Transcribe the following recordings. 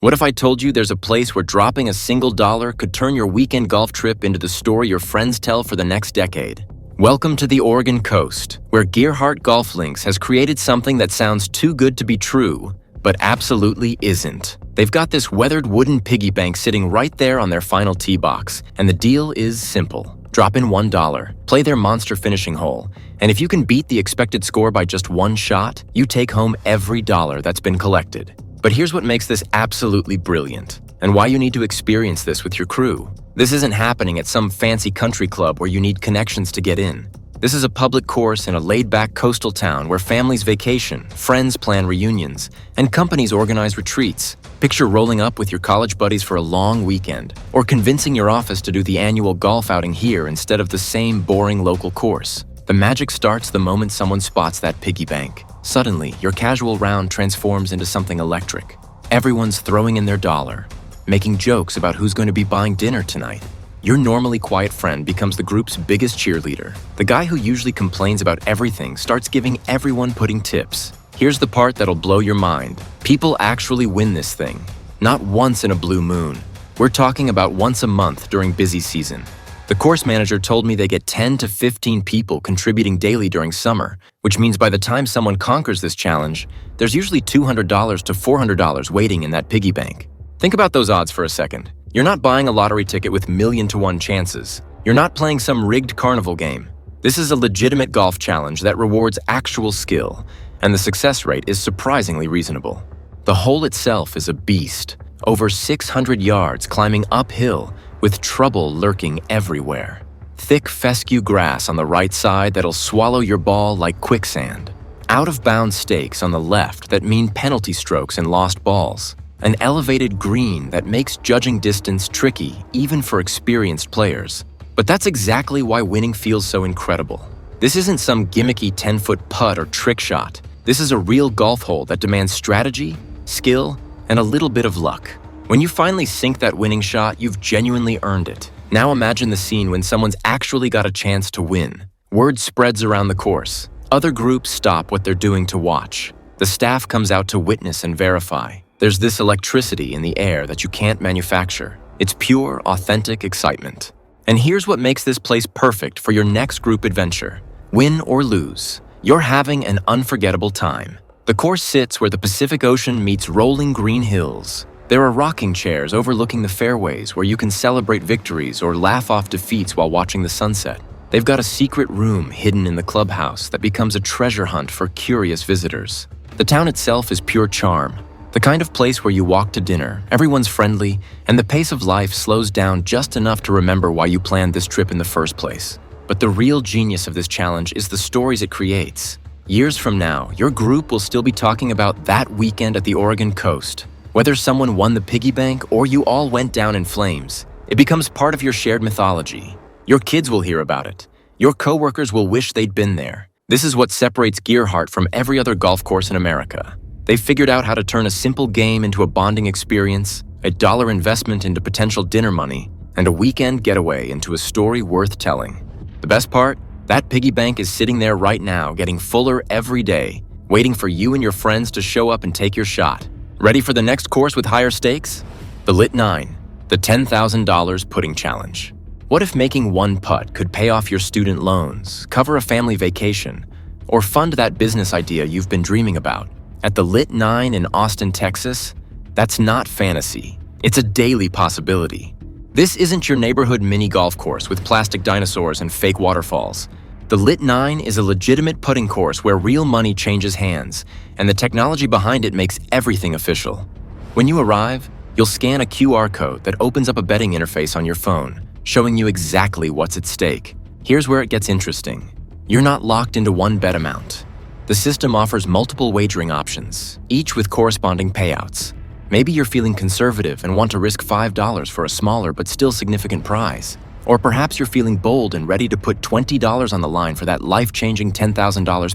What if I told you there's a place where dropping a single dollar could turn your weekend golf trip into the story your friends tell for the next decade? Welcome to the Oregon coast, where Gearhart Golf Links has created something that sounds too good to be true, but absolutely isn't. They've got this weathered wooden piggy bank sitting right there on their final tee box, and the deal is simple. Drop in $1, play their monster finishing hole, and if you can beat the expected score by just one shot, you take home every dollar that's been collected. But here's what makes this absolutely brilliant, and why you need to experience this with your crew. This isn't happening at some fancy country club where you need connections to get in. This is a public course in a laid-back coastal town where families vacation, friends plan reunions, and companies organize retreats. Picture rolling up with your college buddies for a long weekend, or convincing your office to do the annual golf outing here instead of the same boring local course. The magic starts the moment someone spots that piggy bank. Suddenly, your casual round transforms into something electric. Everyone's throwing in their dollar, making jokes about who's going to be buying dinner tonight. Your normally quiet friend becomes the group's biggest cheerleader. The guy who usually complains about everything starts giving everyone putting tips. Here's the part that'll blow your mind. People actually win this thing. Not once in a blue moon. We're talking about once a month during busy season. The course manager told me they get 10 to 15 people contributing daily during summer, which means by the time someone conquers this challenge, there's usually $200 to $400 waiting in that piggy bank. Think about those odds for a second. You're not buying a lottery ticket with million-to-one chances. You're not playing some rigged carnival game. This is a legitimate golf challenge that rewards actual skill, and the success rate is surprisingly reasonable. The hole itself is a beast, over 600 yards climbing uphill with trouble lurking everywhere. Thick fescue grass on the right side that'll swallow your ball like quicksand. Out-of-bounds stakes on the left that mean penalty strokes and lost balls. An elevated green that makes judging distance tricky even for experienced players. But that's exactly why winning feels so incredible. This isn't some gimmicky 10-foot putt or trick shot. This is a real golf hole that demands strategy, skill, and a little bit of luck. When you finally sink that winning shot, you've genuinely earned it. Now imagine the scene when someone's actually got a chance to win. Word spreads around the course. Other groups stop what they're doing to watch. The staff comes out to witness and verify. There's this electricity in the air that you can't manufacture. It's pure, authentic excitement. And here's what makes this place perfect for your next group adventure. Win or lose, you're having an unforgettable time. The course sits where the Pacific Ocean meets rolling green hills. There are rocking chairs overlooking the fairways where you can celebrate victories or laugh off defeats while watching the sunset. They've got a secret room hidden in the clubhouse that becomes a treasure hunt for curious visitors. The town itself is pure charm. The kind of place where you walk to dinner, everyone's friendly, and the pace of life slows down just enough to remember why you planned this trip in the first place. But the real genius of this challenge is the stories it creates. Years from now, your group will still be talking about that weekend at the Oregon coast. Whether someone won the piggy bank or you all went down in flames, it becomes part of your shared mythology. Your kids will hear about it. Your coworkers will wish they'd been there. This is what separates Gearhart from every other golf course in America. They've figured out how to turn a simple game into a bonding experience, a dollar investment into potential dinner money, and a weekend getaway into a story worth telling. The best part? That piggy bank is sitting there right now, getting fuller every day, waiting for you and your friends to show up and take your shot. Ready for the next course with higher stakes? The Lit 9, the $10,000 putting challenge. What if making one putt could pay off your student loans, cover a family vacation, or fund that business idea you've been dreaming about? At the Lit 9 in Austin, Texas, that's not fantasy. It's a daily possibility. This isn't your neighborhood mini golf course with plastic dinosaurs and fake waterfalls. The Lit 9 is a legitimate putting course where real money changes hands, and the technology behind it makes everything official. When you arrive, you'll scan a QR code that opens up a betting interface on your phone, showing you exactly what's at stake. Here's where it gets interesting. You're not locked into one bet amount. The system offers multiple wagering options, each with corresponding payouts. Maybe you're feeling conservative and want to risk $5 for a smaller but still significant prize. Or perhaps you're feeling bold and ready to put $20 on the line for that life-changing $10,000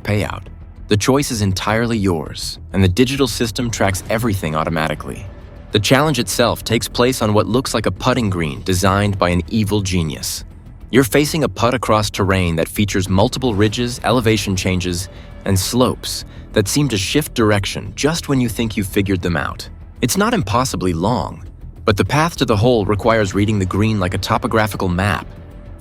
payout. The choice is entirely yours, and the digital system tracks everything automatically. The challenge itself takes place on what looks like a putting green designed by an evil genius. You're facing a putt across terrain that features multiple ridges, elevation changes, and slopes that seem to shift direction just when you think you've figured them out. It's not impossibly long, but the path to the hole requires reading the green like a topographical map.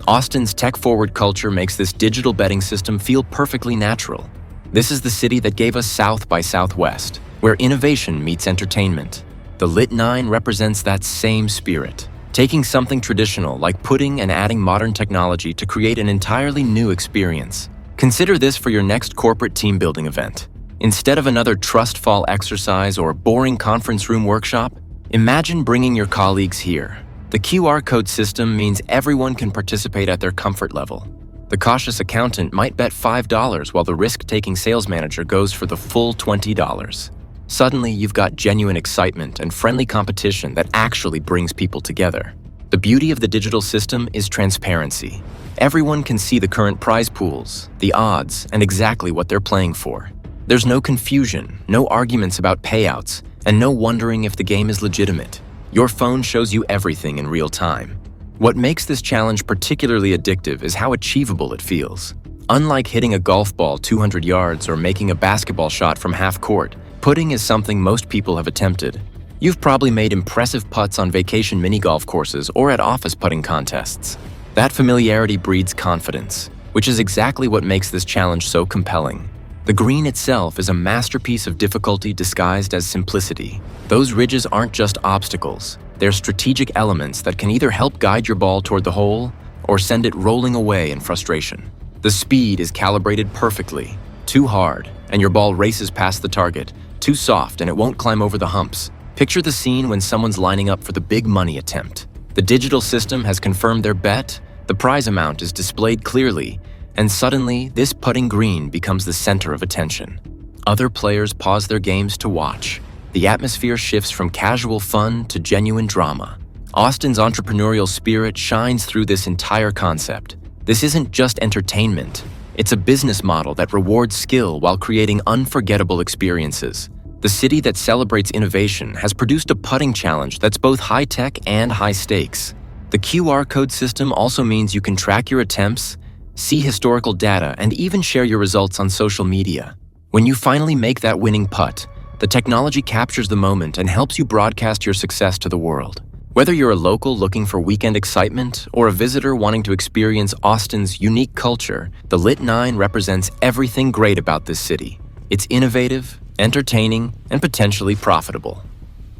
Austin's tech-forward culture makes this digital betting system feel perfectly natural. This is the city that gave us South by Southwest, where innovation meets entertainment. The Lit 9 represents that same spirit, taking something traditional like pudding and adding modern technology to create an entirely new experience. Consider this for your next corporate team-building event. Instead of another trust fall exercise or boring conference room workshop, imagine bringing your colleagues here. The QR code system means everyone can participate at their comfort level. The cautious accountant might bet $5 while the risk-taking sales manager goes for the full $20. Suddenly, you've got genuine excitement and friendly competition that actually brings people together. The beauty of the digital system is transparency. Everyone can see the current prize pools, the odds, and exactly what they're playing for. There's no confusion, no arguments about payouts, and no wondering if the game is legitimate. Your phone shows you everything in real time. What makes this challenge particularly addictive is how achievable it feels. Unlike hitting a golf ball 200 yards or making a basketball shot from half court, putting is something most people have attempted. You've probably made impressive putts on vacation mini-golf courses or at office putting contests. That familiarity breeds confidence, which is exactly what makes this challenge so compelling. The green itself is a masterpiece of difficulty disguised as simplicity. Those ridges aren't just obstacles. They're strategic elements that can either help guide your ball toward the hole or send it rolling away in frustration. The speed is calibrated perfectly. Too hard, and your ball races past the target. Too soft, and it won't climb over the humps. Picture the scene when someone's lining up for the big money attempt. The digital system has confirmed their bet, the prize amount is displayed clearly, and suddenly, this putting green becomes the center of attention. Other players pause their games to watch. The atmosphere shifts from casual fun to genuine drama. Austin's entrepreneurial spirit shines through this entire concept. This isn't just entertainment. It's a business model that rewards skill while creating unforgettable experiences. The city that celebrates innovation has produced a putting challenge that's both high-tech and high-stakes. The QR code system also means you can track your attempts, see historical data, and even share your results on social media. When you finally make that winning putt, the technology captures the moment and helps you broadcast your success to the world. Whether you're a local looking for weekend excitement or a visitor wanting to experience Austin's unique culture, the Lit 9 represents everything great about this city. It's innovative, entertaining, and potentially profitable.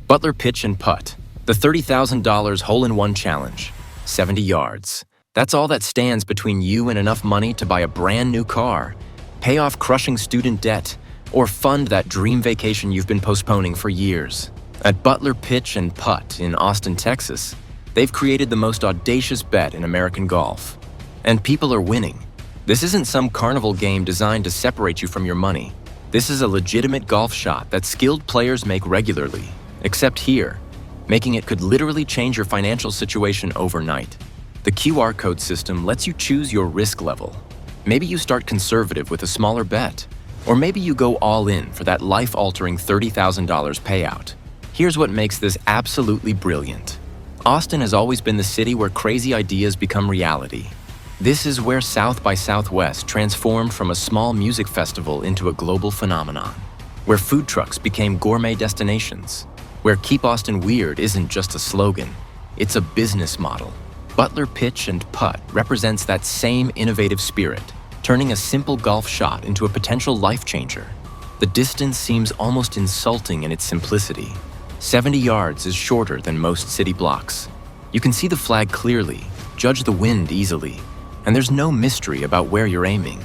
Butler Pitch and Putt, the $30,000 hole-in-one challenge, 70 yards. That's all that stands between you and enough money to buy a brand new car, pay off crushing student debt, or fund that dream vacation you've been postponing for years. At Butler Pitch and Putt in Austin, Texas, they've created the most audacious bet in American golf. And people are winning. This isn't some carnival game designed to separate you from your money. This is a legitimate golf shot that skilled players make regularly, except here, making it could literally change your financial situation overnight. The QR code system lets you choose your risk level. Maybe you start conservative with a smaller bet, or maybe you go all in for that life-altering $30,000 payout. Here's what makes this absolutely brilliant. Austin has always been the city where crazy ideas become reality. This is where South by Southwest transformed from a small music festival into a global phenomenon, where food trucks became gourmet destinations, where Keep Austin Weird isn't just a slogan, it's a business model. Butler Pitch and Putt represents that same innovative spirit, turning a simple golf shot into a potential life changer. The distance seems almost insulting in its simplicity. 70 yards is shorter than most city blocks. You can see the flag clearly, judge the wind easily, and there's no mystery about where you're aiming.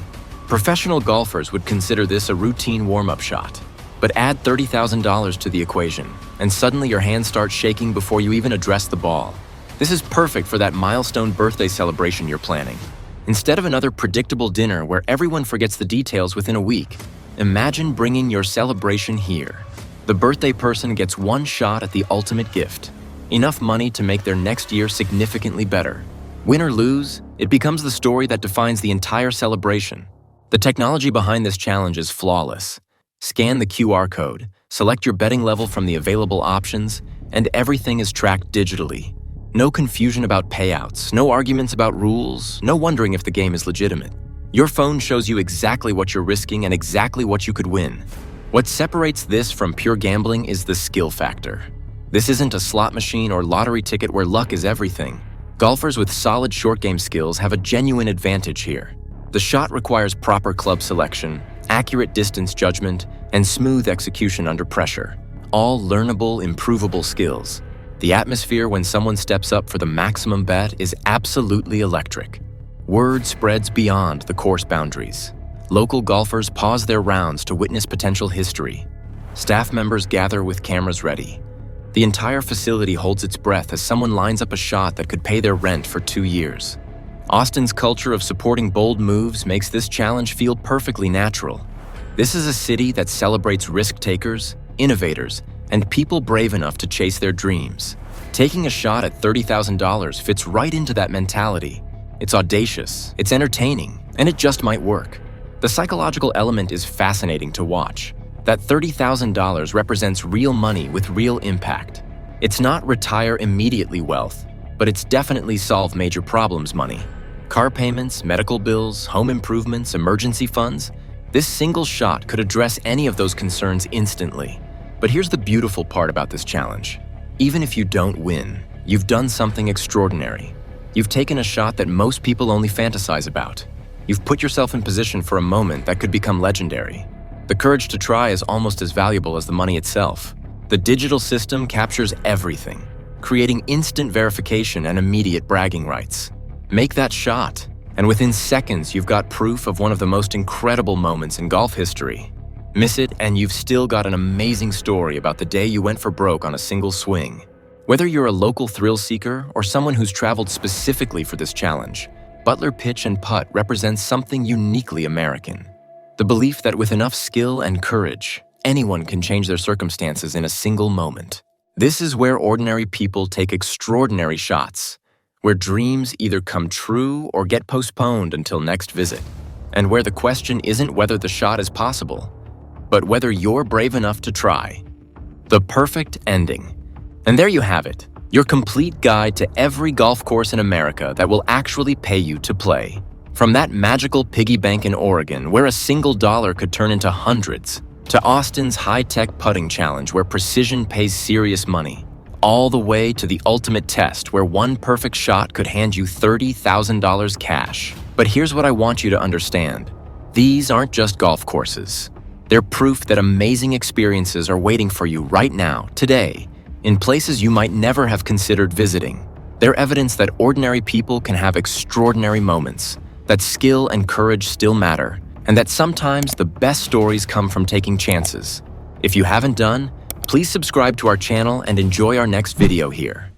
Professional golfers would consider this a routine warm-up shot. But add $30,000 to the equation, and suddenly your hands start shaking before you even address the ball. This is perfect for that milestone birthday celebration you're planning. Instead of another predictable dinner where everyone forgets the details within a week, imagine bringing your celebration here. The birthday person gets one shot at the ultimate gift, enough money to make their next year significantly better. Win or lose, it becomes the story that defines the entire celebration. The technology behind this challenge is flawless. Scan the QR code, select your betting level from the available options, and everything is tracked digitally. No confusion about payouts, no arguments about rules, no wondering if the game is legitimate. Your phone shows you exactly what you're risking and exactly what you could win. What separates this from pure gambling is the skill factor. This isn't a slot machine or lottery ticket where luck is everything. Golfers with solid short game skills have a genuine advantage here. The shot requires proper club selection, accurate distance judgment, and smooth execution under pressure. All learnable, improvable skills. The atmosphere when someone steps up for the maximum bet is absolutely electric. Word spreads beyond the course boundaries. Local golfers pause their rounds to witness potential history. Staff members gather with cameras ready. The entire facility holds its breath as someone lines up a shot that could pay their rent for 2 years. Austin's culture of supporting bold moves makes this challenge feel perfectly natural. This is a city that celebrates risk-takers, innovators, and people brave enough to chase their dreams. Taking a shot at $30,000 fits right into that mentality. It's audacious, it's entertaining, and it just might work. The psychological element is fascinating to watch. That $30,000 represents real money with real impact. It's not retire immediately wealth, but it's definitely solve major problems money. Car payments, medical bills, home improvements, emergency funds. This single shot could address any of those concerns instantly. But here's the beautiful part about this challenge. Even if you don't win, you've done something extraordinary. You've taken a shot that most people only fantasize about. You've put yourself in position for a moment that could become legendary. The courage to try is almost as valuable as the money itself. The digital system captures everything, creating instant verification and immediate bragging rights. Make that shot, and within seconds you've got proof of one of the most incredible moments in golf history. Miss it, and you've still got an amazing story about the day you went for broke on a single swing. Whether you're a local thrill seeker or someone who's traveled specifically for this challenge, Butler Pitch and Putt represents something uniquely American. The belief that with enough skill and courage, anyone can change their circumstances in a single moment. This is where ordinary people take extraordinary shots, where dreams either come true or get postponed until next visit, and where the question isn't whether the shot is possible, but whether you're brave enough to try. The perfect ending. And there you have it, your complete guide to every golf course in America that will actually pay you to play. From that magical piggy bank in Oregon, where a single dollar could turn into hundreds, to Austin's high-tech putting challenge where precision pays serious money, all the way to the ultimate test where one perfect shot could hand you $30,000 cash. But here's what I want you to understand. These aren't just golf courses. They're proof that amazing experiences are waiting for you right now, today, in places you might never have considered visiting. They're evidence that ordinary people can have extraordinary moments, that skill and courage still matter, and that sometimes the best stories come from taking chances. If you haven't done, please subscribe to our channel and enjoy our next video here.